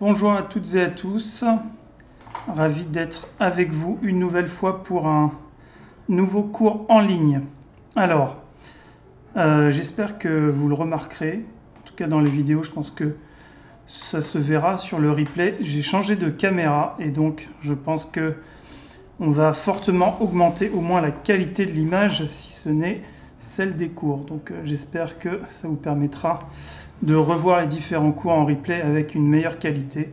Bonjour à toutes et à tous, ravi d'être avec vous une nouvelle fois pour un nouveau cours en ligne. Alors, j'espère que vous le remarquerez, en tout cas dans les vidéos, je pense que ça se verra sur le replay. J'ai changé de caméra et donc je pense que on va fortement augmenter au moins la qualité de l'image, si ce n'est celle des cours. Donc j'espère que ça vous permettra de revoir les différents cours en replay avec une meilleure qualité.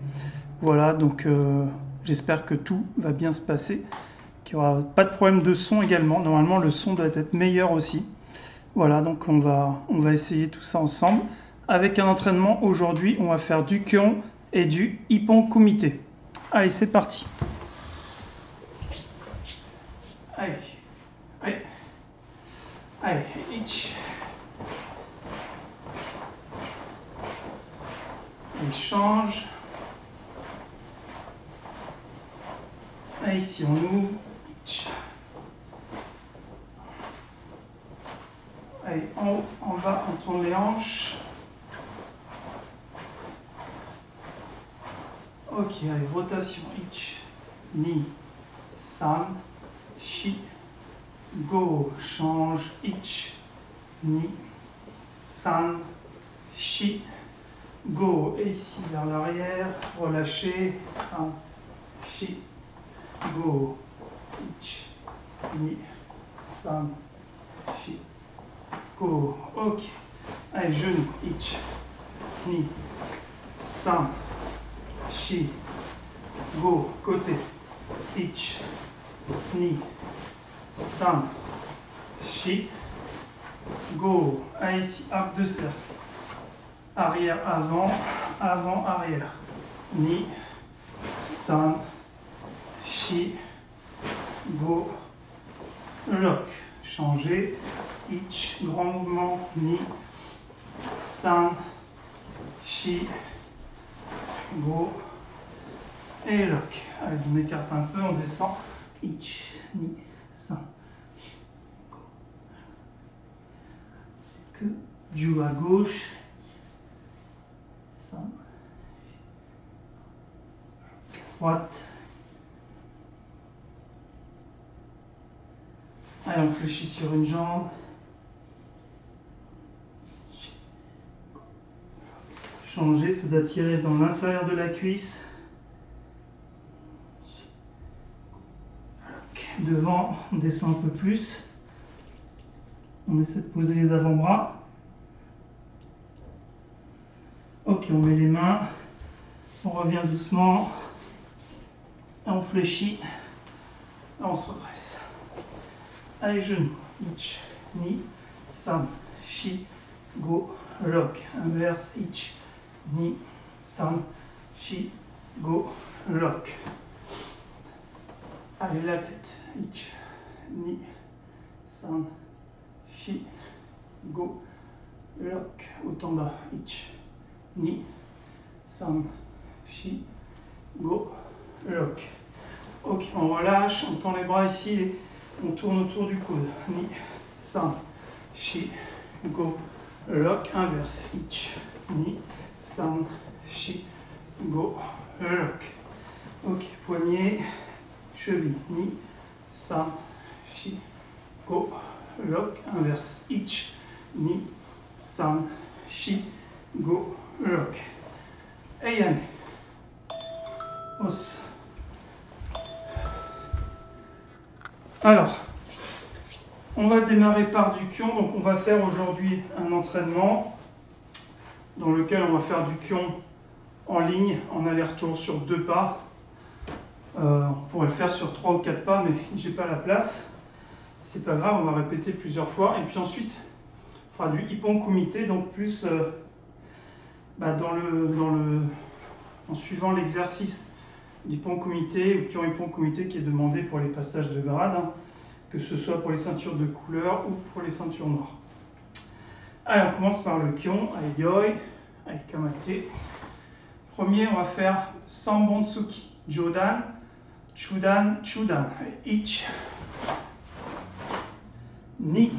Voilà, donc j'espère que tout va bien se passer, qu'il n'y aura pas de problème de son également. Normalement, le son doit être meilleur aussi. Voilà, donc on va essayer tout ça ensemble. Avec un entraînement, aujourd'hui, on va faire du Kyon et du Ippon Kumite. Allez, c'est parti. Allez, allez, allez, ich. On change. Et ici on ouvre. Allez, en haut, en bas, on tourne les hanches. Ok, allez, rotation. Ich, ni, san, shi, go. Change. Ich, ni, san, shi, go. Et ici vers l'arrière, relâchez. San, shi, go. Ich, ni, san, shi, go. Ok. Allez, genou. Ich, ni, san, shi, go. Côté. Ich, ni, san, shi, go. Allez, ici, arc de cercle. Arrière, avant, avant, arrière. Ni, san, shi, go, lock. Changer. Ich, grand mouvement. Ni, san, shi, go et lock. Allez, on écarte un peu, on descend. Ich, ni, san, go. Que du à gauche. San, droite. Allez, on fléchit sur une jambe. Changer, ça doit tirer dans l'intérieur de la cuisse. Devant, on descend un peu plus. On essaie de poser les avant-bras. Ok, on met les mains. On revient doucement. Et on fléchit. Et on se redresse. Allez, genoux. Ich, ni, san, shi, go, lock. Inverse. Ich, ni, san, shi, go, lock. Allez, la tête. Ich, ni, san, shi, go, lock. Autant bas. Ich, ni, san, shi, go, lock. Ok, on relâche, on tend les bras ici et on tourne autour du coude. Ni, san, shi, go, lock. Inverse. Ich, ni, san, shi, go, lock. Ok, poignet, cheville. Ni, san, shi, go, lock. Inverse. Ich, ni, san, shi, go, lock. Et yamé. Os. Alors, on va démarrer par du Kyon. Donc on va faire aujourd'hui un entraînement dans lequel on va faire du Kyon en ligne, en aller-retour sur 2 pas. On pourrait le faire sur 3 ou 4 pas, mais j'ai pas la place. C'est pas grave, on va répéter plusieurs fois. Et puis ensuite, on fera du Ippon Kumite, donc plus en suivant l'exercice d'Ippon Kumite ou Kyon Ippon Kumite qui est demandé pour les passages de grade, hein, que ce soit pour les ceintures de couleur ou pour les ceintures noires. Allez, on commence par le Kyon, allez, yoi, allez, kamate. Premier, on va faire Sanbon-tsuki, Jodan, Chudan, Chudan. Allez, ich, ni,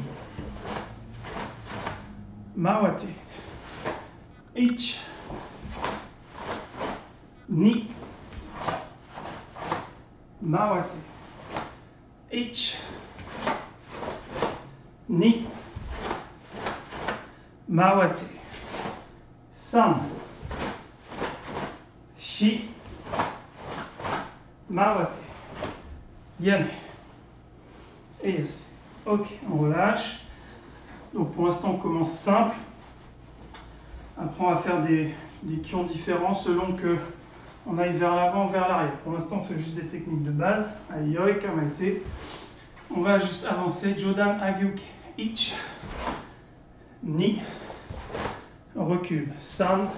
Mawate, ich, Ni. Mawate. Ich. Ni. Mawate. San. Shi. Mawate. Yame. Et yes. Ok, on relâche. Donc pour l'instant on commence simple. Après on va faire des kions différents selon que on aille vers l'avant ou vers l'arrière. Pour l'instant on fait juste des techniques de base. Aiyoi, kamaite. On va juste avancer. Jodan, agyuke. Ich. Ni. Recule. San.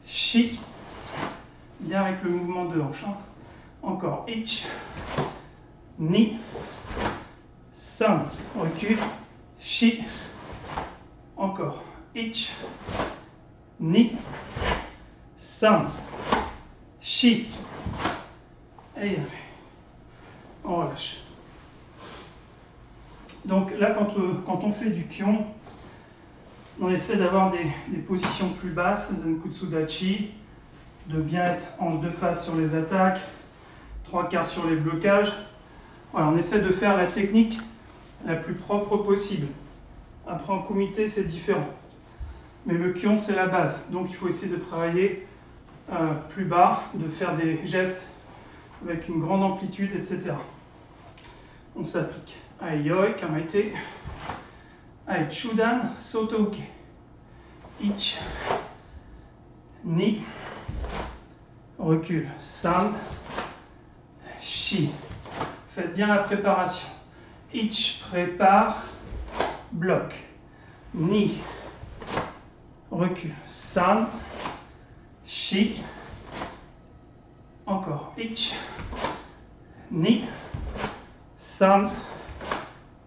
Shi. Bien avec le mouvement de hanche. Hein. Encore. Ich. Ni. San. Recule. Shi. Encore. Ich. Ni. San. Shi. Et on relâche. Donc là, quand on fait du kion, on essaie d'avoir des positions plus basses, Zenkutsu Dachi, de bien être hanche de face sur les attaques, 3/4 sur les blocages. Voilà, on essaie de faire la technique la plus propre possible. Après en kumite, c'est différent. Mais le kion, c'est la base. Donc il faut essayer de travailler plus bas, de faire des gestes avec une grande amplitude, etc. On s'applique. Aiyoi, kamaite. Ai, chudan, sotouke. Ich. Ni. Recule. San. Shi. Faites bien la préparation. Ich, prépare. Bloc. Ni. Recule. San. Shi. Encore. Ich. Ni. San.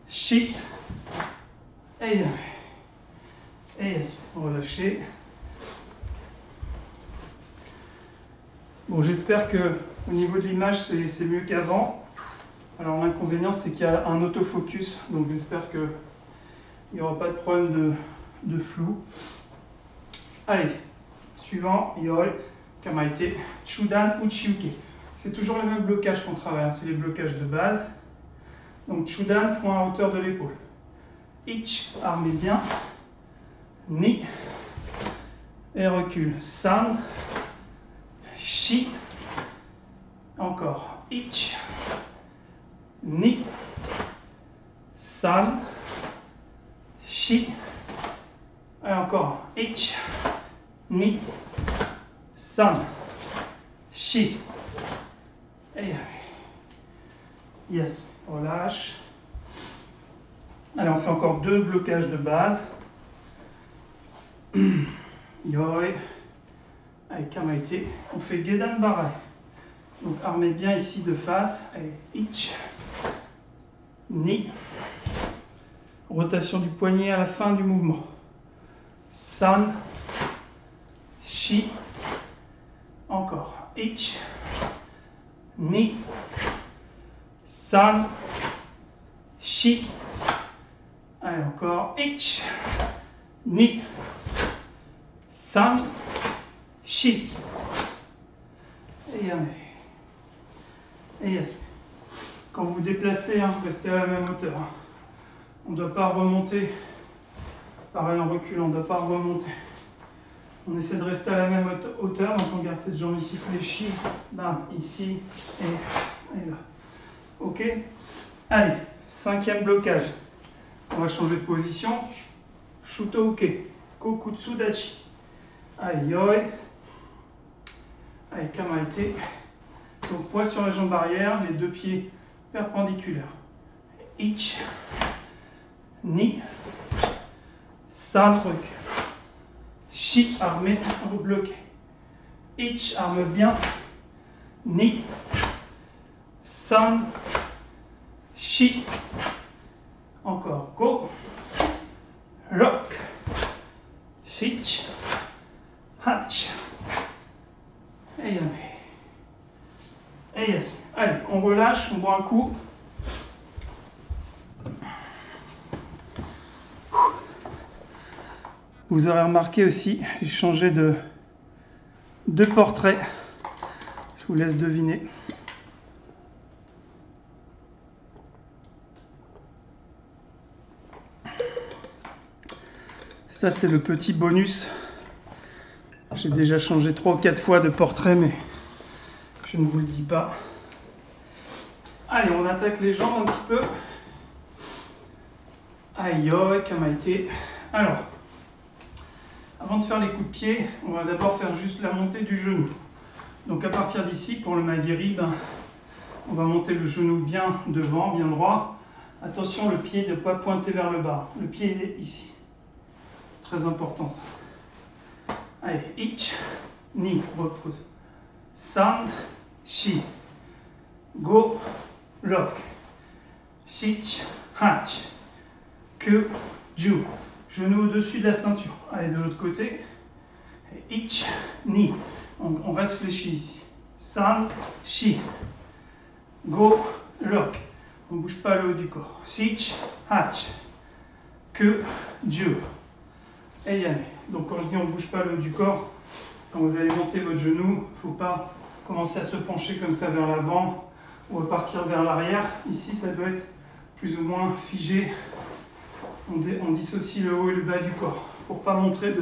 Shi. Et yes. Relâchez. Bon, j'espère que au niveau de l'image, c'est mieux qu'avant. Alors l'inconvénient, c'est qu'il y a un autofocus, donc j'espère qu'il n'y aura pas de problème de flou. Allez, suivant, Yoi, Kamaite, Chudan, Uchiuke. C'est toujours les mêmes blocages qu'on travaille, hein. C'est les blocages de base. Donc Chudan, point à hauteur de l'épaule. Ich, armez bien. Ni, et recule. San, Shi, encore. Ich, Ni, San, Shi, et encore. Ich, Ni, San, Shi, et yes, relâche. Allez, on fait encore 2 blocages de base. Yoi, avec kamaite. On fait Gedan Barai. Donc armez bien ici de face. Allez, Ich, Ni. Rotation du poignet à la fin du mouvement. San, Shi. Encore. Ich, Ni, San, Shi. Allez, encore. Ich, Ni, San, Shi. Et yes. Quand vous vous déplacez, hein, restez à la même hauteur. Hein. On ne doit pas remonter. Pareil en reculant, on ne doit pas remonter. On essaie de rester à la même hauteur, donc on garde cette jambe ici fléchie, là, ici et là. Ok. Allez, 5e blocage. On va changer de position. Shutouke, Kokutsu Dachi. Aiyoi. Aïe, kamaite. Donc poids sur la jambe arrière, les 2 pieds perpendiculaires. Ich. Ni. San, recule. Shi, armé, rebloqué. Ich, arme bien. Ni. San. Shi. Encore. Go. Rock. Shich. Hatch. Et yes. Allez, on relâche, on boit un coup. Vous aurez remarqué aussi, j'ai changé de portrait. Je vous laisse deviner. Ça, c'est le petit bonus. J'ai déjà changé 3 ou 4 fois de portrait, mais je ne vous le dis pas. Allez, on attaque les jambes un petit peu. Aïe, kamaite. Alors, avant de faire les coups de pied, on va d'abord faire juste la montée du genou. Donc à partir d'ici, pour le magiri, on va monter le genou bien devant, bien droit. Attention, le pied ne pas pointer vers le bas. Le pied il est ici. Très important ça. Allez, ich, ni, repose. San, shi. Go, lock. Shich, hach. Que, ju. Genou au-dessus de la ceinture. Allez, de l'autre côté. Ich, ni. On reste fléchi ici. San, shi. Go, lock. On ne bouge pas le haut du corps. Shich, hach. Que, ju. Et y aller. Donc quand je dis on ne bouge pas le haut du corps, quand vous allez monter votre genou, il ne faut pas commencer à se pencher comme ça vers l'avant ou à partir vers l'arrière. Ici, ça doit être plus ou moins figé. On dissocie le haut et le bas du corps pour ne pas montrer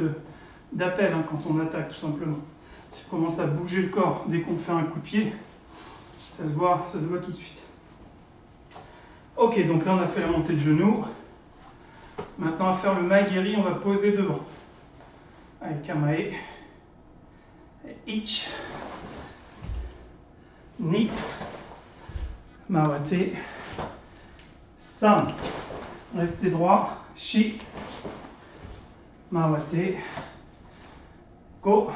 d'appel quand on attaque tout simplement. Si on commence à bouger le corps dès qu'on fait un coup de pied, ça se voit tout de suite. Ok, donc là on a fait la montée de genou. Maintenant à faire le magiri, on va poser devant. Allez, kamae. Ich. Ni. Mawate. San. Restez droit. Shi. Mawate. Go.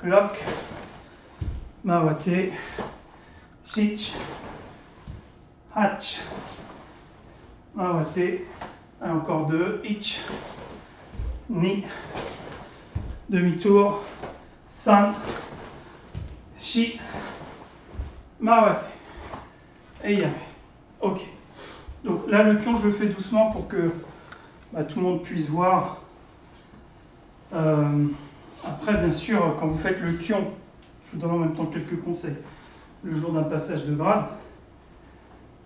Lock. Mawate. Shich. Hach. Mawate. Et encore 2. Ich. Ni. Demi-tour. San. Shi. Mawate. Et yame. Ok. Donc là, le kion, je le fais doucement pour que tout le monde puisse voir. Après, bien sûr, quand vous faites le kion, je vous donne en même temps quelques conseils. Le jour d'un passage de grade,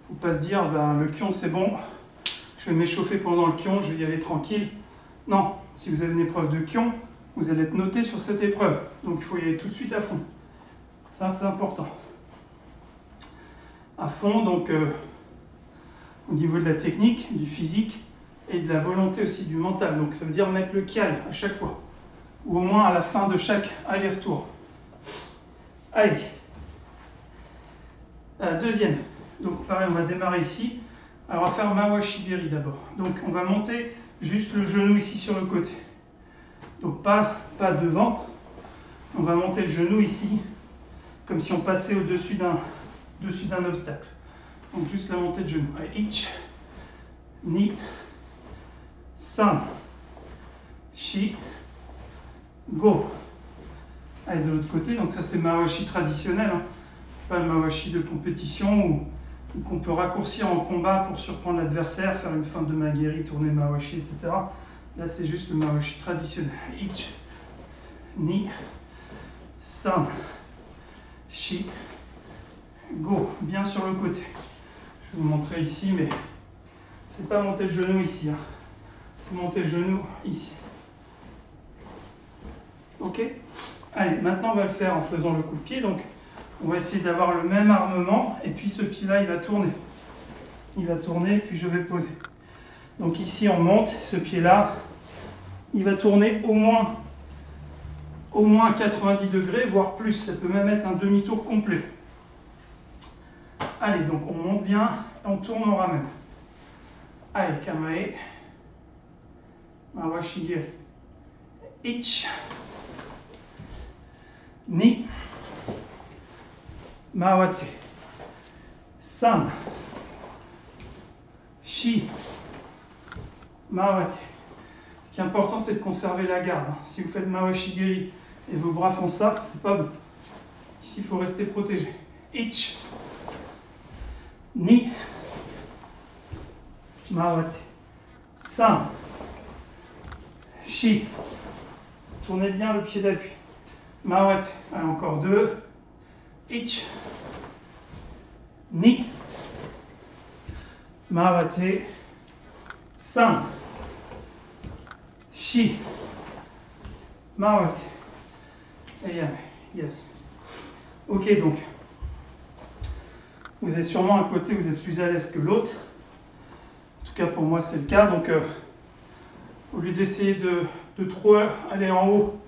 il ne faut pas se dire, le kion c'est bon, je vais m'échauffer pendant le kion, je vais y aller tranquille. Non, si vous avez une épreuve de kion, vous allez être noté sur cette épreuve. Donc il faut y aller tout de suite à fond. Ça, c'est important. À fond, donc au niveau de la technique, du physique et de la volonté aussi, du mental. Donc ça veut dire mettre le kiai à chaque fois. Ou au moins à la fin de chaque aller-retour. Allez. Deuxième. Donc pareil, on va démarrer ici. Alors on va faire Mawashigiri d'abord. Donc on va monter juste le genou ici sur le côté. Donc pas devant. On va monter le genou ici, comme si on passait au-dessus d'un obstacle. Donc juste la montée de genou. Allez, ich, ni, san, shi, go. Allez, de l'autre côté, donc ça c'est Mawashi traditionnel, pas le Mawashi de compétition ou qu'on peut raccourcir en combat pour surprendre l'adversaire, faire une feinte de Magiri, tourner Mawashi, etc. Là c'est juste le Mawashi traditionnel. Ich, ni, san, shi, go. Bien sur le côté. Je vais vous montrer ici, mais c'est pas monter le genou ici, c'est monter le genou ici. Ok? Allez, maintenant on va le faire en faisant le coup de pied. Donc on va essayer d'avoir le même armement et puis ce pied-là il va tourner. Il va tourner puis je vais poser. Donc ici on monte, ce pied-là il va tourner au moins 90 degrés, voire plus. Ça peut même être un demi-tour complet. Allez, donc on monte bien et on tourne, on ramène. Allez, kamae. Mawashigiri. Ich. Ni. Mawate. San. Shi. Mawate. Ce qui est important, c'est de conserver la garde. Si vous faites Mawashigiri et vos bras font ça, c'est pas bon. Ici, il faut rester protégé. Ich. Ni. Mawate. San. Shi. Tournez bien le pied d'appui. Mawate. Allez, encore 2. Ich. Ni. Mawate. San. Shi. Mawate. Et yame. Yes. Ok, donc. Vous avez sûrement un côté où vous êtes plus à l'aise que l'autre. En tout cas, pour moi, c'est le cas. Donc, au lieu d'essayer de trop aller en haut,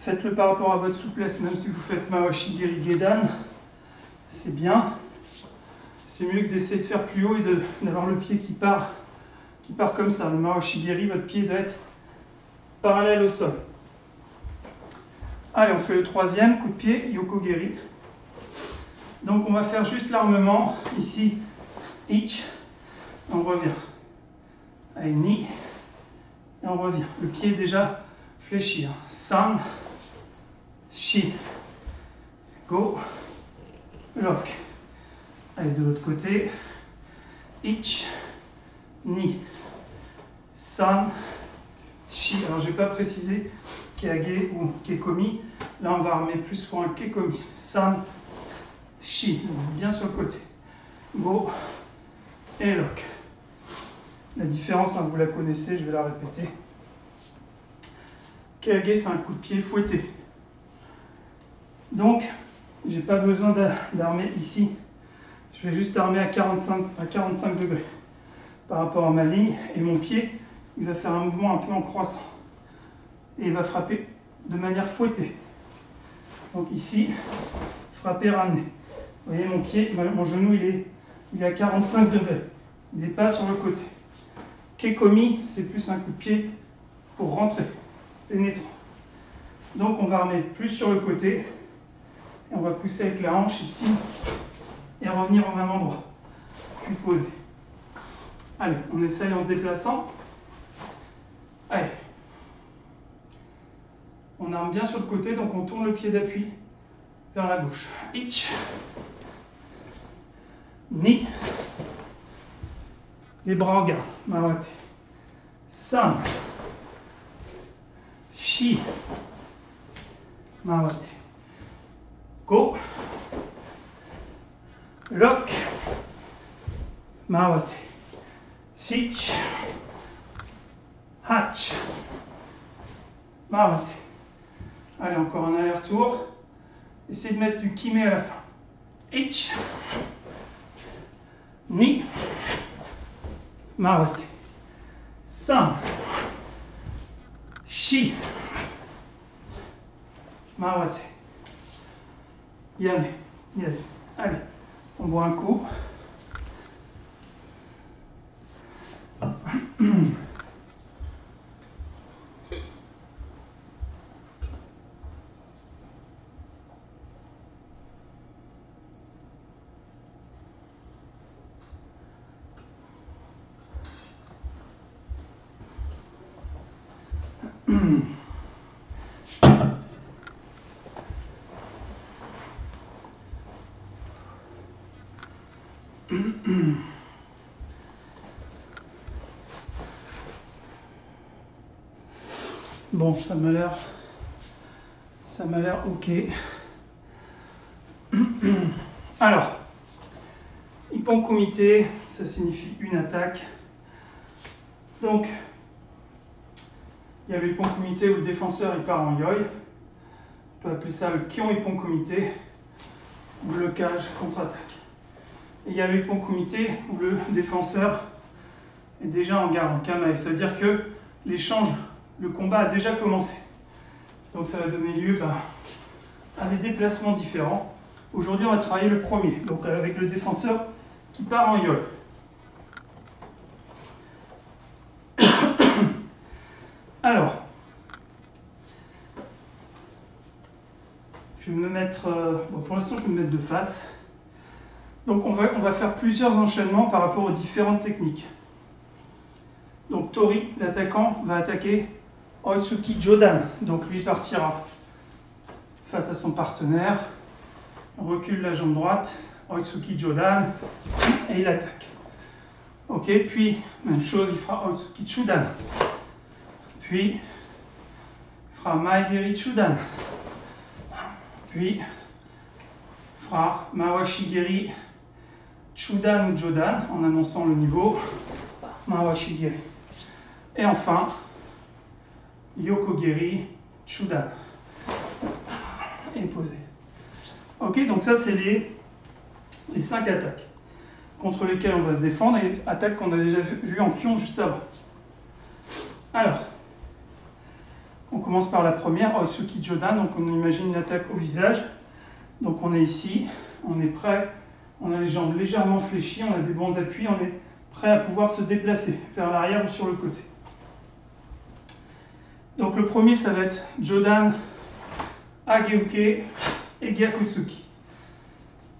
faites-le par rapport à votre souplesse, même si vous faites Maoshigiri Gedan, c'est bien. C'est mieux que d'essayer de faire plus haut et d'avoir le pied qui part comme ça. Le Maoshigiri, votre pied doit être parallèle au sol. Allez, on fait le troisième coup de pied, Yokogeri. Donc on va faire juste l'armement, ici, Ich, on revient. Allez, Ni, et on revient. Le pied est déjà fléchi. San, Shi, Go, Lock. Allez, de l'autre côté, Ich, Ni, San, Shi. Alors je n'ai pas précisé Keage ou Kekomi. Là on va armer plus pour un Kekomi. San, Shi, bien sur le côté. Go et lock. La différence, vous la connaissez, je vais la répéter. Keage, c'est un coup de pied fouetté. Donc, j'ai pas besoin d'armer ici. Je vais juste armer à 45 degrés par rapport à ma ligne. Et mon pied, il va faire un mouvement un peu en croissant. Et il va frapper de manière fouettée. Donc ici, frapper, ramener. Vous voyez, mon pied, mon genou, il est à 45 degrés. Il n'est pas sur le côté. Kekomi, c'est plus un coup de pied pour rentrer, pénétrant. Donc on va armer plus sur le côté. Et on va pousser avec la hanche ici. Et revenir au même endroit. Puis poser. Allez, on essaye en se déplaçant. Allez. On arme bien sur le côté, donc on tourne le pied d'appui vers la gauche. Ich. Ni. Les bras en garde. Mawate. San. Shi. Mawate. Go. Lock. Mawate. Shich. Hatch. Mawate. Allez, encore un aller-retour. Essayez de mettre du kime à la fin. Ich. Ni. Mawate. San. Shi. Mawate. Yame. Yes. Allez, on boit un coup. Bon, ça m'a l'air ok. Alors, Ippon Kumite, ça signifie une attaque. Donc, il y a le Ippon Kumite où le défenseur il part en yoi. On peut appeler ça le Kion Ippon Kumite, blocage, contre-attaque. Et il y a le Ippon Kumite où le défenseur est déjà en garde, en kamae. Ça veut dire que l'échange, le combat a déjà commencé. Donc ça va donner lieu à des déplacements différents. Aujourd'hui, on va travailler le premier, donc avec le défenseur qui part en yoi. Alors, je vais me mettre, bon, pour l'instant je vais me mettre de face. Donc on va faire plusieurs enchaînements par rapport aux différentes techniques. Donc Tori, l'attaquant, va attaquer Oitsuki Jodan. Donc lui partira face à son partenaire, recule la jambe droite, Oitsuki Jodan, et il attaque. Ok, puis même chose, il fera Oitsuki Chudan. Puis il fera Maegeri Chudan. Puis, on fera Mawashigiri, Chudan ou Jodan en annonçant le niveau. Mawashigiri. Et enfin, Yokogiri, Chudan. Et posé. Ok, donc ça c'est les 5 attaques contre lesquelles on va se défendre et attaques qu'on a déjà vues en Kyon juste avant. Alors, on commence par la première, Oitsuki Jodan, donc on imagine une attaque au visage. Donc on est ici, on est prêt, on a les jambes légèrement fléchies, on a des bons appuis, on est prêt à pouvoir se déplacer vers l'arrière ou sur le côté. Donc le premier, ça va être Jodan, Ageuke et Gyakutsuki.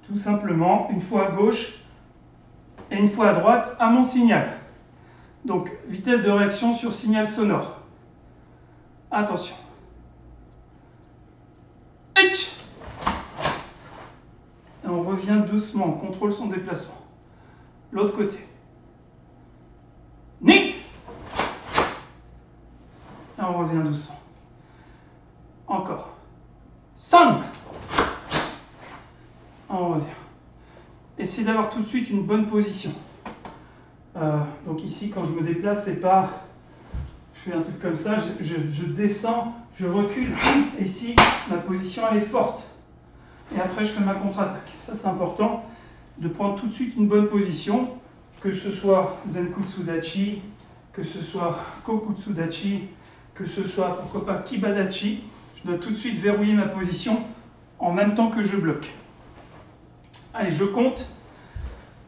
Tout simplement, une fois à gauche et une fois à droite à mon signal. Donc vitesse de réaction sur signal sonore. Attention. Et on revient doucement, on contrôle son déplacement. L'autre côté. Ni. Et on revient doucement. Encore. San. On revient. Essayez d'avoir tout de suite une bonne position. Donc ici, quand je me déplace, c'est pas... Je fais un truc comme ça, je descends, je recule. Et ici, ma position, elle est forte. Et après, je fais ma contre-attaque. Ça, c'est important de prendre tout de suite une bonne position, que ce soit Zenkutsudachi, que ce soit Kokutsudachi, que ce soit, pourquoi pas, Kibadachi. Je dois tout de suite verrouiller ma position en même temps que je bloque. Allez, je compte.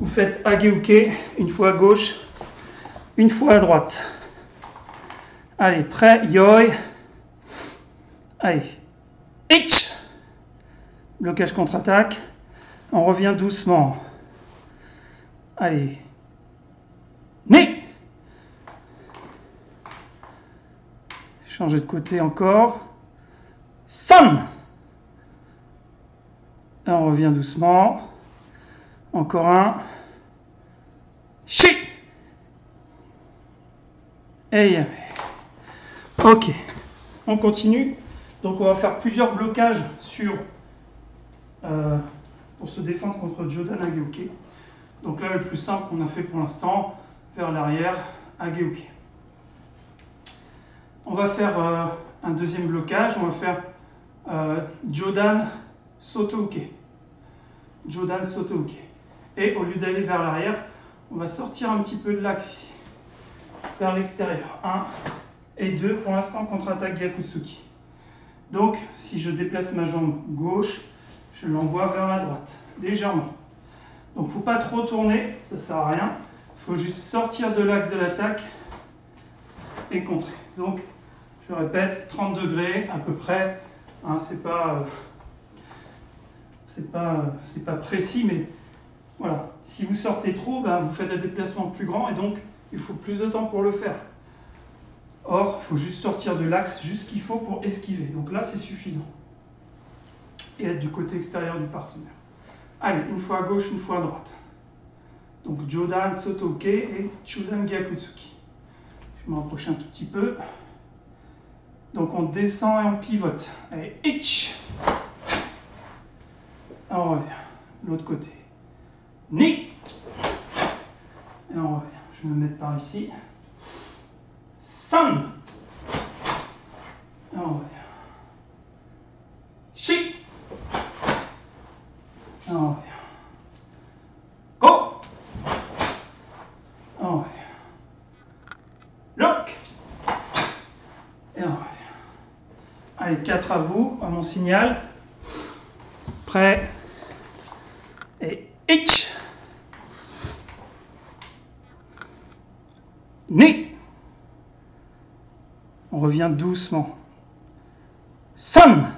Vous faites Ageuke, une fois à gauche, une fois à droite. Allez, prêt, yoi. Allez, ich. Blocage contre-attaque. On revient doucement. Allez. Ni. Changer de côté encore. San. Et on revient doucement. Encore un. Shi. Et yame. Ok. On continue. Donc on va faire plusieurs blocages pour se défendre contre Jodan Ageuke. Donc là, le plus simple qu'on a fait pour l'instant, vers l'arrière, Ageuke. On va faire un deuxième blocage, on va faire Jodan Sotouke. Jodan Sotouke. Et au lieu d'aller vers l'arrière, on va sortir un petit peu de l'axe ici, vers l'extérieur. 1 et 2, pour l'instant, contre-attaque Gyakutsuki. Donc, si je déplace ma jambe gauche, je l'envoie vers la droite, légèrement. Donc, il ne faut pas trop tourner, ça ne sert à rien. Il faut juste sortir de l'axe de l'attaque et contrer. Donc, je répète, 30 degrés à peu près. Hein, c'est pas précis, mais voilà. Si vous sortez trop, ben, vous faites un déplacement plus grand et donc il faut plus de temps pour le faire. Or, il faut juste sortir de l'axe, juste ce qu'il faut pour esquiver. Donc là, c'est suffisant. Et être du côté extérieur du partenaire. Allez, une fois à gauche, une fois à droite. Donc Jodan Sotouke et Chudan Gyakutsuki. Je vais me rapprocher un tout petit peu. Donc on descend et on pivote. Allez, ich. Et on revient. L'autre côté. Ni. Et on revient. Je vais me mettre par ici. San. Et on revient. Shi. Et on revient. Go. Et on revient. Lock. Et on revient. Allez, 4 à vous, à mon signal. Prêt. Et ich. Ni. On revient doucement. San.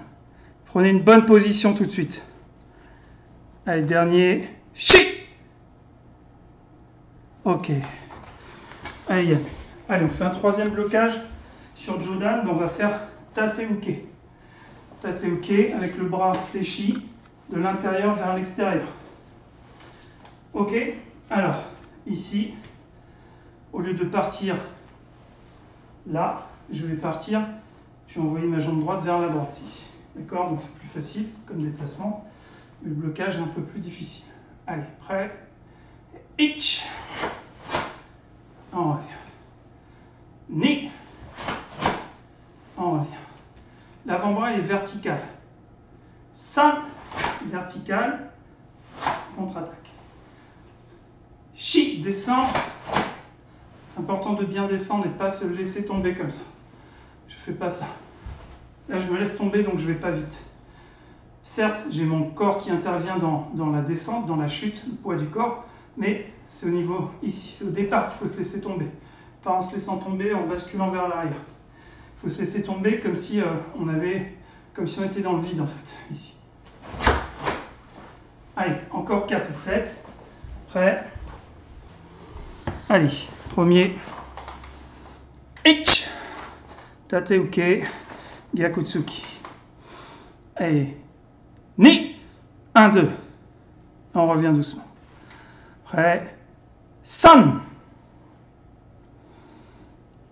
Prenez une bonne position tout de suite. Allez, dernier. Shi. Ok. Allez, on fait un troisième blocage sur Jodan. On va faire Tateuke. Tateuke avec le bras fléchi de l'intérieur vers l'extérieur. Ok. Alors, ici, au lieu de partir là, je vais envoyer ma jambe droite vers la droite ici. D'accord? Donc c'est plus facile comme déplacement. Mais le blocage est un peu plus difficile. Allez, prêt? Itch. On revient. Ni. On revient. L'avant-bras est vertical. San, vertical. Contre-attaque. Chi, descend. C'est important de bien descendre et de ne pas se laisser tomber comme ça. Je ne fais pas ça. Là, je me laisse tomber, donc je ne vais pas vite. Certes, j'ai mon corps qui intervient dans la descente, dans la chute, le poids du corps, mais c'est au niveau ici, c'est au départ qu'il faut se laisser tomber. Pas en se laissant tomber, en basculant vers l'arrière. Il faut se laisser tomber comme si on était dans le vide en fait, ici. Allez, encore 4, vous faites. Prêt? Allez, premier. Ich. Tateuke. Gyakutsuki. Allez. Ni. 1, 2. On revient doucement. Prêt? San.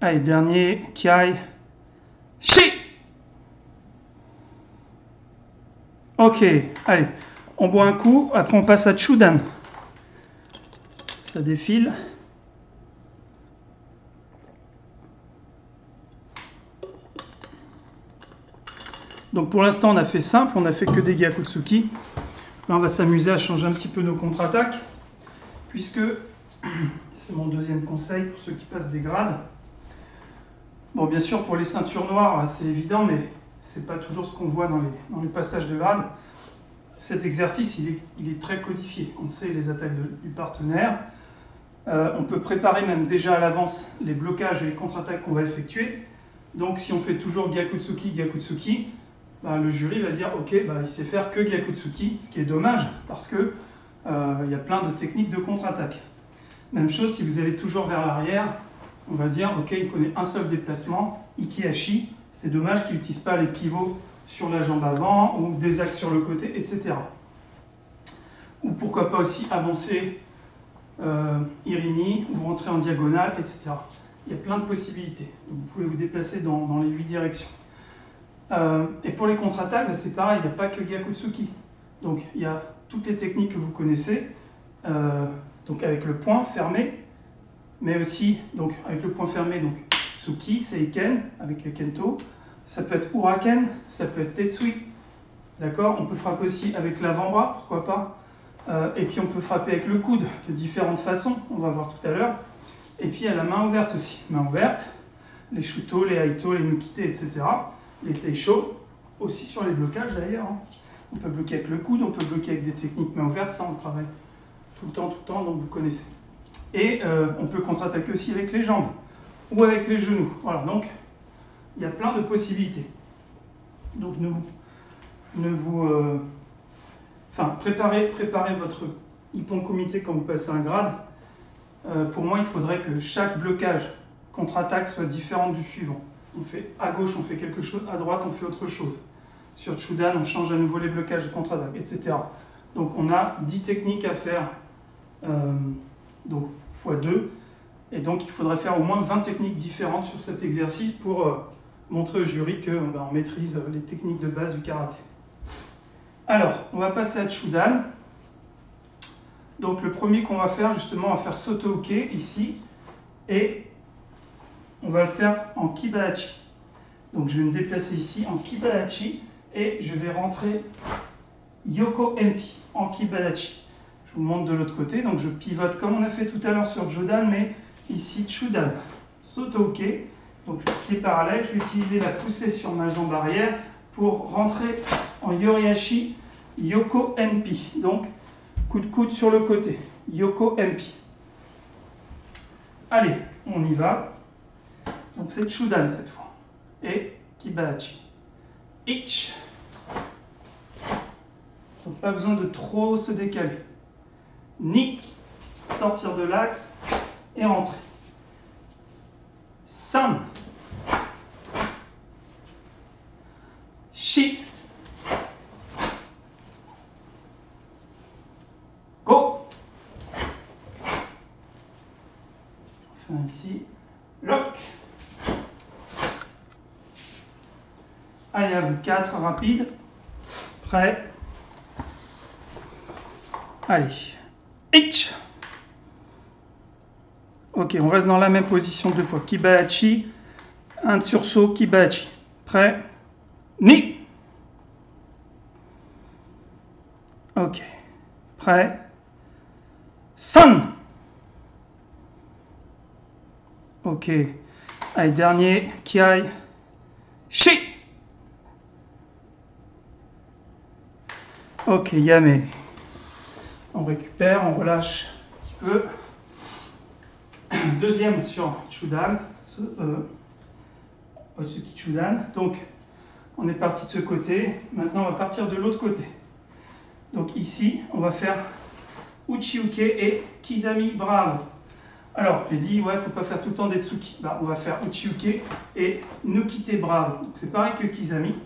Allez, dernier. Kiai. Shi. Ok, allez. On boit un coup, après on passe à Chudan. Ça défile. Donc pour l'instant on a fait simple, on a fait que des Gyakutsuki. Là on va s'amuser à changer un petit peu nos contre-attaques, puisque c'est mon deuxième conseil pour ceux qui passent des grades. Bon, bien sûr pour les ceintures noires c'est évident, mais c'est pas toujours ce qu'on voit dans les passages de grade. Cet exercice il est très codifié, on sait les attaques du partenaire. On peut préparer même déjà à l'avance les blocages et les contre-attaques qu'on va effectuer. Donc si on fait toujours Gyakutsuki, Gyakutsuki, bah, le jury va dire ok, bah, il sait faire que Gyakutsuki, ce qui est dommage parce que il y a plein de techniques de contre-attaque. Même chose si vous allez toujours vers l'arrière, on va dire ok, il connaît un seul déplacement, Ikihashi, c'est dommage qu'il n'utilise pas les pivots sur la jambe avant ou des axes sur le côté, etc. Ou pourquoi pas aussi avancer Irini ou rentrer en diagonale, etc. Il y a plein de possibilités. Donc vous pouvez vous déplacer dans les 8 directions. Et pour les contre-attaques, c'est pareil, il n'y a pas que Gyakutsuki. Donc il y a toutes les techniques que vous connaissez, donc avec le poing fermé, mais aussi donc, avec le poing fermé, donc Tsuki, Seiken, avec le Kento. Ça peut être Uraken, ça peut être Tetsui. D'accord? On peut frapper aussi avec l'avant-bras, pourquoi pas. Et puis on peut frapper avec le coude de différentes façons, on va voir tout à l'heure. Et puis à la main ouverte aussi. Main ouverte, les Shuto, les Aito, les Nukite, etc. Les Teisho, aussi sur les blocages d'ailleurs. On peut bloquer avec le coude, on peut bloquer avec des techniques main ouverte, ça on travaille tout le temps, donc vous connaissez. Et on peut contre-attaquer aussi avec les jambes ou avec les genoux. Voilà, donc il y a plein de possibilités. Donc préparez votre Ippon Kumite quand vous passez un grade. Pour moi, il faudrait que chaque blocage contre-attaque soit différent du suivant. On fait à gauche, on fait quelque chose, à droite, on fait autre chose. Sur Chudan, on change à nouveau les blocages de contre-attaque, etc. Donc on a 10 techniques à faire, donc x2. Et donc il faudrait faire au moins 20 techniques différentes sur cet exercice pour montrer au jury qu'on maîtrise les techniques de base du karaté. Alors, on va passer à Chudan. Donc le premier qu'on va faire, justement, on va faire Soto-uke ici. Et on va le faire en Kibadachi. Donc je vais me déplacer ici en Kibadachi. Et je vais rentrer Yoko Empi en Kibadachi. Je vous montre de l'autre côté. Donc je pivote comme on a fait tout à l'heure sur Jodan, mais ici Chudan. Soto-uke. Donc pied parallèle, je vais utiliser la poussée sur ma jambe arrière pour rentrer en Yoriashi Yoko Empi. Donc coup de coude sur le côté. Yoko Empi. Allez, on y va. Donc c'est Chudan cette fois. Et Kibadachi. Ich. Donc pas besoin de trop se décaler. Ni. Sortir de l'axe et rentrer. San. Shi. Go. Enfin ici. Lock. Allez, à vous 4, rapide. Prêt. Allez. Itch. Ok, on reste dans la même position 2 fois. Kibachi. Un sursaut, Kibachi. Prêt. Ni. Ok. Prêt. San. Ok. Allez, dernier. Kiai. Shi. Ok, Yame. On récupère, on relâche un petit peu. Deuxième sur Chudan. Otsuki Chudan. Donc, on est parti de ce côté. Maintenant, on va partir de l'autre côté. Donc ici, on va faire Uchiuke et Kizami Bravo. Alors, j'ai dit, ouais, il ne faut pas faire tout le temps des Tsuki. Bah, on va faire Uchiuke et Nukite Bravo. Donc c'est pareil que Kizami.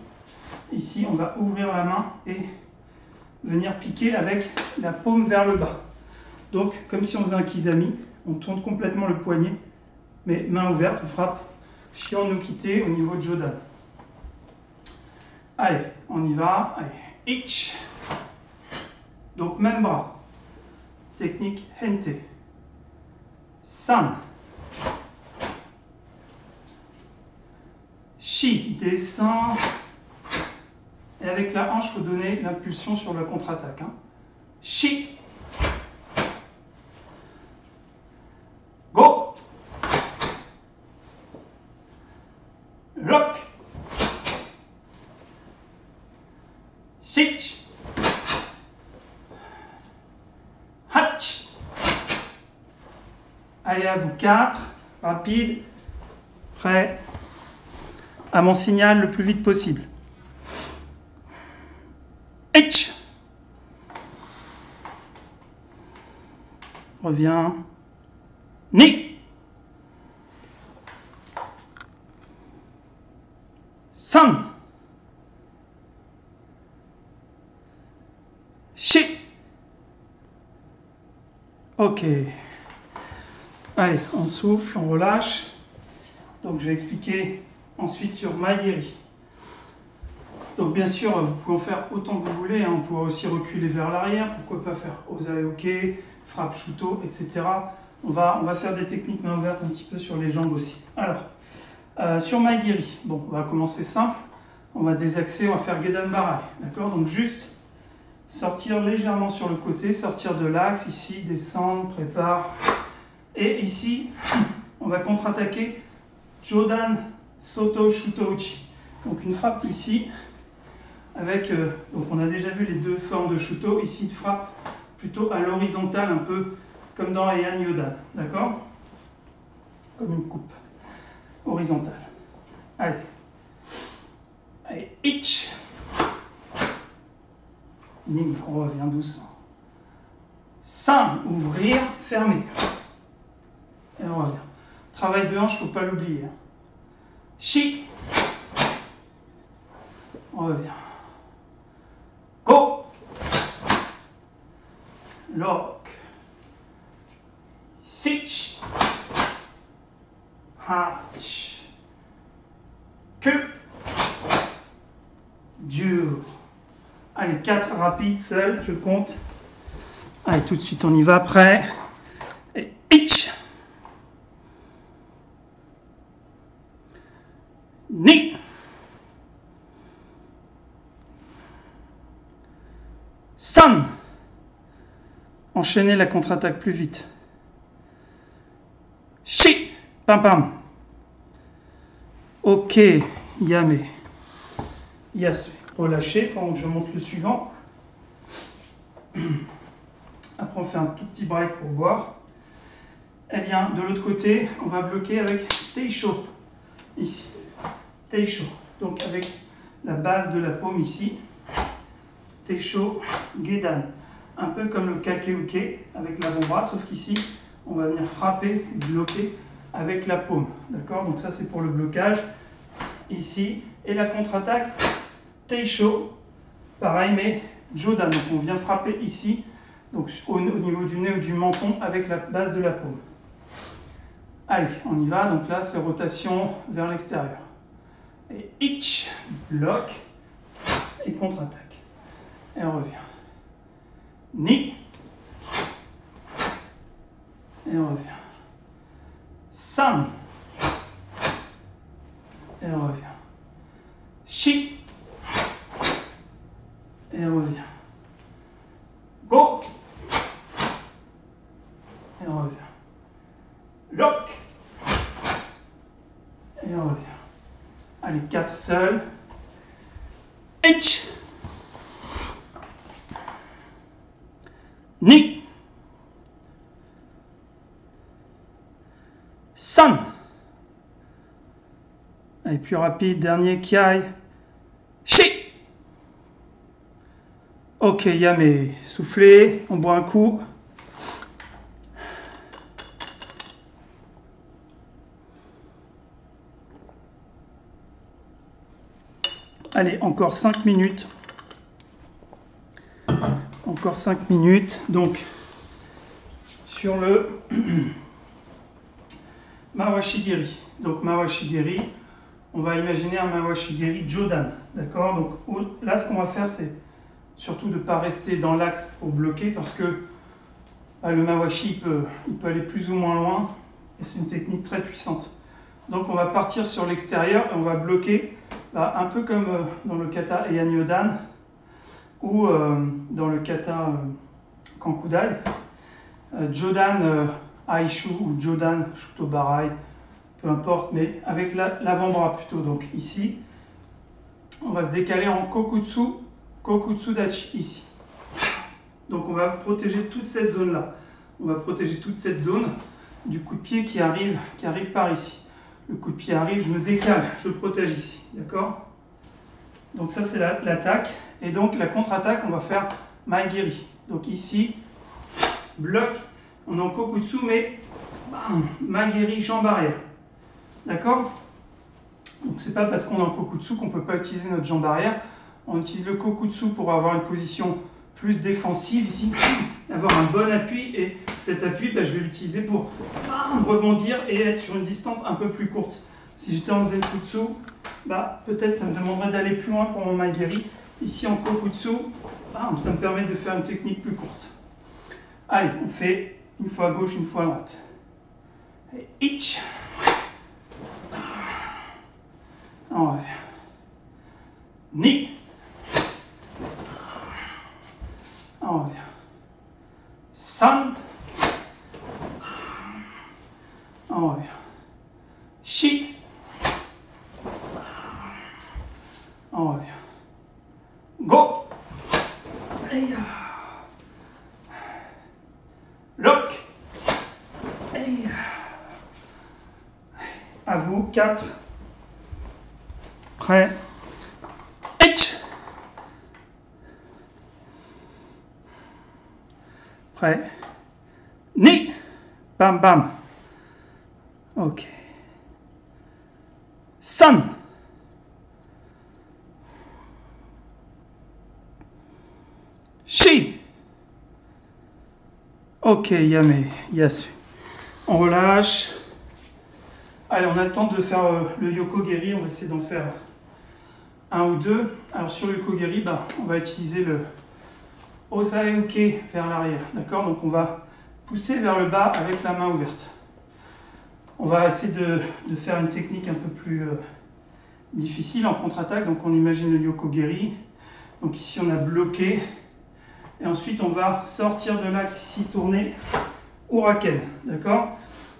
Ici, on va ouvrir la main et venir piquer avec la paume vers le bas. Donc, comme si on faisait un Kizami, on tourne complètement le poignet, mais main ouverte, on frappe Shion Nukite au niveau de Jodan. Allez, on y va. Allez, Itch. Donc, même bras. Technique Hente. San. Shi. Descend. Et avec la hanche, il faut donner l'impulsion sur la contre-attaque. Hein. Shi. Go. Lock. Shich. Hatch. Allez, à vous 4. Rapide. Prêt. À mon signal le plus vite possible. H. Reviens. Ni. San. Shi. Ok. Allez, on souffle, on relâche. Donc je vais expliquer ensuite sur Maegiri. Donc bien sûr, vous pouvez en faire autant que vous voulez. Hein. On pourra aussi reculer vers l'arrière. Pourquoi pas faire Ozaeoke, frappe Shuto, etc. On va faire des techniques main ouverte un petit peu sur les jambes aussi. Alors, sur Maegiri, bon, on va commencer simple. On va désaxer, on va faire Gedan Barai. D'accord? Donc juste sortir légèrement sur le côté, sortir de l'axe, ici, descendre, prépare. Et ici, on va contre-attaquer Jodan Soto Shuto Uchi. Donc une frappe ici. Avec, donc on a déjà vu les deux formes de Shuto, ici de frappe plutôt à l'horizontale, un peu comme dans Heian Yodan, d'accord? Comme une coupe horizontale. Allez, allez, itch. Ning, on revient doucement. San, ouvrir, fermer. Et on revient. Travail de hanche, il ne faut pas l'oublier. Shi. On revient. Go. Lock. Sitch. Hatch. Que. Dur. Allez, 4 rapides, seul, je compte. Allez, tout de suite, on y va, prêt. Et itch. Ni. San. Enchaînez la contre-attaque plus vite. Shi. Pam pam. Ok. Yame. Yasme. Relâchez pendant que je monte le suivant. Après, on fait un tout petit break pour boire. Eh bien, de l'autre côté, on va bloquer avec Teisho. Ici. Teisho. Donc, avec la base de la paume ici. Teisho Gedan. Un peu comme le Kakeuke avec l'avant-bras, sauf qu'ici, on va venir frapper, bloquer avec la paume. D'accord? Donc, ça, c'est pour le blocage. Ici. Et la contre-attaque, Teisho. Pareil, mais Jodan. Donc, on vient frapper ici, donc au niveau du nez ou du menton, avec la base de la paume. Allez, on y va. Donc là, c'est rotation vers l'extérieur. Et hitch, bloc et contre-attaque. Et on revient. Ni. Et on revient. San. Et on revient. Shi. Et on revient. Go. Et on revient. Lock. Et on revient. Allez, 4 seuls. H. Ni. San. Allez, plus rapide, dernier Kiai. Shi. Ok, Yame, soufflez, on boit un coup. Allez, encore 5 minutes. Encore 5 minutes. Donc, sur le Mawashigiri. Donc, Mawashigiri, on va imaginer un Mawashigiri Jodan. D'accord? Donc, là, ce qu'on va faire, c'est surtout de ne pas rester dans l'axe pour bloquer parce que le Mawashi, il peut aller plus ou moins loin. Et c'est une technique très puissante. Donc, on va partir sur l'extérieur et on va bloquer. Un peu comme dans le kata Eian-Yodan ou dans le kata Kankudai, Jodan Aishu ou Jodan Shutobarai, peu importe, mais avec l'avant-bras plutôt. Donc ici, on va se décaler en Kokutsu Dachi, ici. Donc on va protéger toute cette zone-là. On va protéger toute cette zone du coup de pied qui arrive par ici. Le coup de pied arrive, je me décale, je le protège ici, d'accord? Donc ça c'est l'attaque, et donc la contre-attaque, on va faire Maegiri. Donc ici, bloc, on est en Kokutsu, mais Maegiri, jambe arrière, d'accord? Donc c'est pas parce qu'on est en Kokutsu qu'on ne peut pas utiliser notre jambe arrière. On utilise le Kokutsu pour avoir une position plus défensive ici, avoir un bon appui, et cet appui, je vais l'utiliser pour rebondir et être sur une distance un peu plus courte. Si j'étais en Zenkutsu, peut-être ça me demanderait d'aller plus loin pour mon Maegiri. Ici en Kokutsu, ça me permet de faire une technique plus courte. Allez, on fait une fois à gauche, une fois à droite. Et hitch. On revient. Ni. On revient. San. On revient. Shi. On revient. Go. Lock. À vous, 4. Prêt. Hitch. Prêt. Ni. Bam, bam. Ok. San. Shi. Ok, Yame. Yes. On relâche. Allez, on a le temps de faire le Yoko-Geri. On va essayer d'en faire un ou deux. Alors sur le Yoko-Geri, on va utiliser le Osae-uke vers l'arrière. D'accord? Donc on va pousser vers le bas avec la main ouverte. On va essayer de faire une technique un peu plus difficile en contre-attaque. Donc on imagine le Yoko-Geri. Donc ici on a bloqué. Et ensuite on va sortir de l'axe ici, tourner Uraken. D'accord?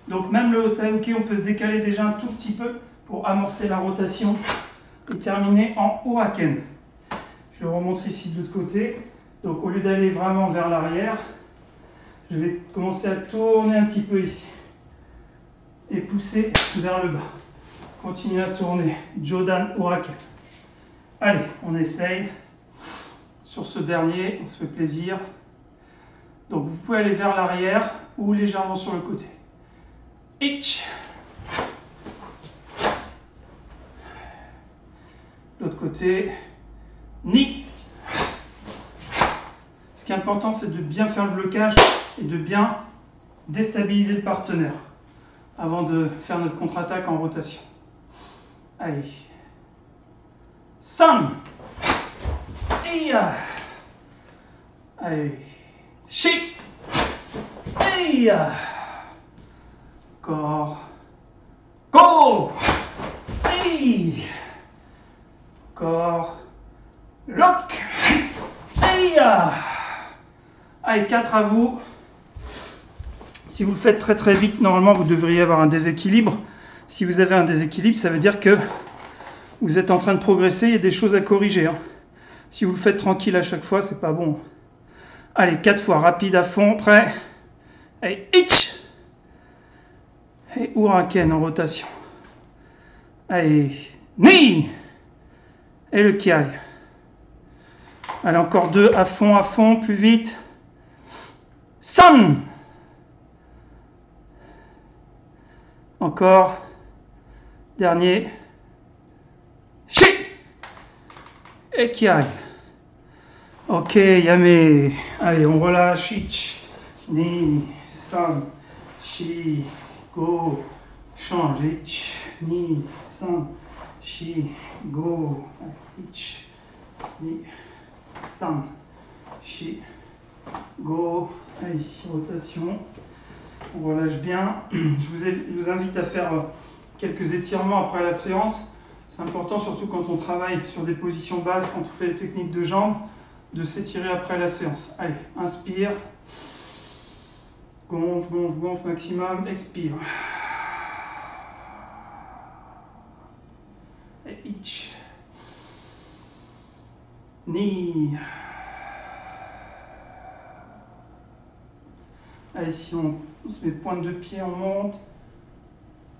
Donc même le Osae-uke, on peut se décaler déjà un tout petit peu pour amorcer la rotation et terminer en Uraken. Je vais remontrer ici de l'autre côté. Donc au lieu d'aller vraiment vers l'arrière, je vais commencer à tourner un petit peu ici. Et pousser vers le bas. Continuez à tourner. Jodan Uraken. Allez, on essaye. Sur ce dernier, on se fait plaisir. Donc vous pouvez aller vers l'arrière ou légèrement sur le côté. Hitch. L'autre côté. Ni. Ce qui est important, c'est de bien faire le blocage et de bien déstabiliser le partenaire avant de faire notre contre-attaque en rotation. Allez. San. Iya. Allez. Shi. Iya. Encore. Go. Hey. Encore. Lock. Iya. Allez, 4 à vous. Si vous le faites très très vite, normalement vous devriez avoir un déséquilibre. Si vous avez un déséquilibre, ça veut dire que vous êtes en train de progresser, il y a des choses à corriger. Hein. Si vous le faites tranquille à chaque fois, c'est pas bon. Allez, 4 fois, rapide à fond, prêt. Allez, itch. Et Huraken en rotation. Allez, ni. Et le kiai. Allez, encore 2 à fond, plus vite. San. Encore. Dernier. Shi. Et kiai. Ok, yame. Allez, on relâche. Ich. Ni. San. Shi. Go. Change. Ich. Ni. San. Shi. Go. Ich. Ni. San. Shi. Go. Allez, ici, rotation. On relâche bien. Je vous invite à faire quelques étirements après la séance. C'est important, surtout quand on travaille sur des positions basses, quand on fait les techniques de jambes, de s'étirer après la séance. Allez, inspire. Gonfle, gonfle, gonfle maximum. Expire. Et itch. Ni. Allez, si on se met pointe de pied, on monte.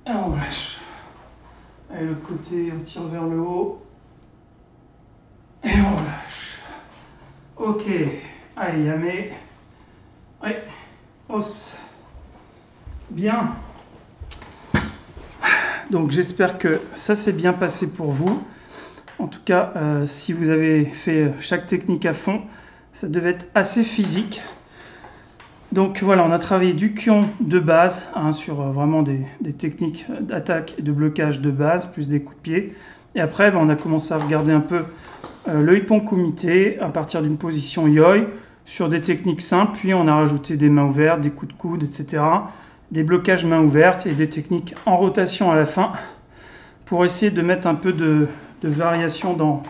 Et on lâche. Allez, l'autre côté, on tire vers le haut. Et on relâche. Ok. Allez, yame. Ouais. Os. Bien. Donc, j'espère que ça s'est bien passé pour vous. En tout cas, si vous avez fait chaque technique à fond, ça devait être assez physique. Donc voilà, on a travaillé du Kyon de base, hein, sur vraiment des techniques d'attaque et de blocage de base, plus des coups de pied. Et après, on a commencé à regarder un peu le Ippon Kumite à partir d'une position Yoi, sur des techniques simples. Puis on a rajouté des mains ouvertes, des coups de coude, etc. Des blocages mains ouvertes et des techniques en rotation à la fin, pour essayer de mettre un peu de variation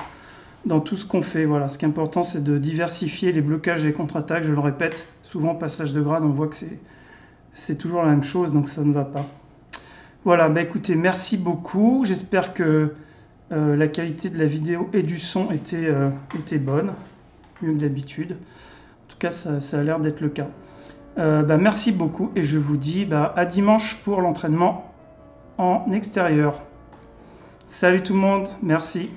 dans tout ce qu'on fait. Voilà, ce qui est important, c'est de diversifier les blocages et les contre-attaques, je le répète. Souvent, passage de grade, on voit que c'est toujours la même chose, donc ça ne va pas. Voilà, bah écoutez, merci beaucoup. J'espère que la qualité de la vidéo et du son était bonne, mieux que d'habitude. En tout cas, ça a l'air d'être le cas. Merci beaucoup et je vous dis à dimanche pour l'entraînement en extérieur. Salut tout le monde, merci.